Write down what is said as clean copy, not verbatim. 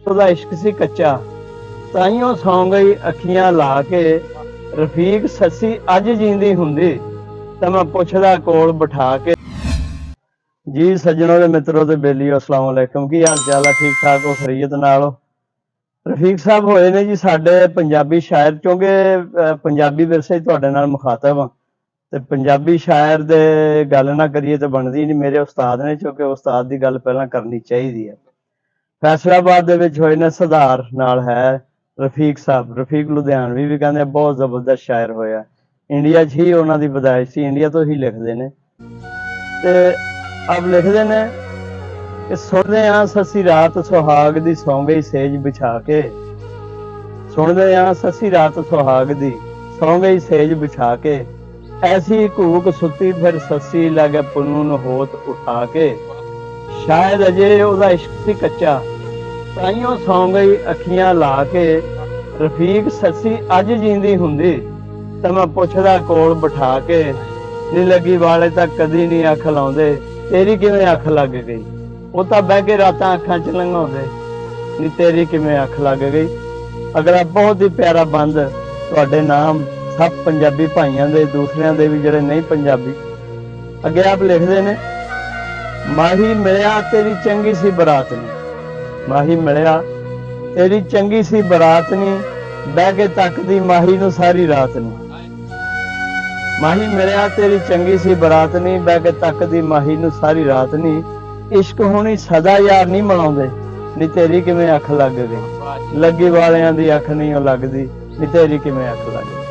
ਉਹਦਾ ਇਸ਼ਕ ਸੀ ਕੱਚਾ, ਤਾਈਓ ਸੌਂ ਗਈ ਅੱਖੀਆਂ ਲਾ ਕੇ। ਰਫੀਕ ਸੱਸੀ ਅੱਜ ਜੀਂਦੀ ਹੁੰਦੀ ਤਾਂ ਮੈਂ ਪੁੱਛਦਾ ਕੋਲ ਬਿਠਾ ਕੇ। जी सज्जनों दे मित्रों ते बेलियो अस्सलाम वालेकुम। की हाल चाल है? ठीक ठाक हो? खरीयत नाल हो? रफीक साहब होए ने जी साडे पंजाबी शायर, क्योंकि पंजाबी विरसे तुहाडे नाल मुखातब हां ते पंजाबी शायर दे गल ना करिए तो बनदी नहीं। मेरे उस्ताद ने, क्योंकि उस्ताद दी गल पहलां करनी चाहिदी है। फैसलाबाद दे विच होए ने सुधार नाल है रफीक साहब। रफीक लुधियानवी भी कहंदे बहुत जबरदस्त शायर होया। इंडिया च ही उन्हां दी पैदाइश सी, इंडिया तो ही लिखदे ने ते अब लिखते ने कि सुनते हाँ ससी रात सुहाग दी सौ गई सेज बिछा के। सुनते हाँ ससी रात सुहाग दी सौ गई सेज बिछा के। ऐसी घूक सुती फिर ससी लगे पुन्नू नूं होत उठा के। शायद अजे ओदा इश्क सी कच्चा, ताइयों सौ गई अखियां ला के। रफीक ससी अज जींदी हुंदी तां मैं पुछदा कोल बिठा के। नी लगी वाले तां कदी नहीं अख लाउंदे, तेरी किवें अख लग गई। वो तो बह के रातां अखां च लंघाउंदे, नी तेरी किवें अख लग गई। अगला बहुत ही प्यारा बंद तुहाडे नाम सब पंजाबी भाइयों दे, दूसरियां दे भी जिहड़े नहीं पंजाबी। अगे आप लिखदे ने, माही मिलिया तेरी चंगी सी बरात नी। माही मिलिया तेरी चंगी सी बरात नी, बह के तकदी माही नूं सारी रात नी। माही मिलिया तेरी चंगी सी बरात नी, बह के तकदी माही नूं सारी रात नी। इश्क होनी सदा यार नहीं मनाउंदे, नी तेरी किवें अख लग गई। लगी वालियां दी अख नहीं लगदी, नी तेरी किवें अख लग गई।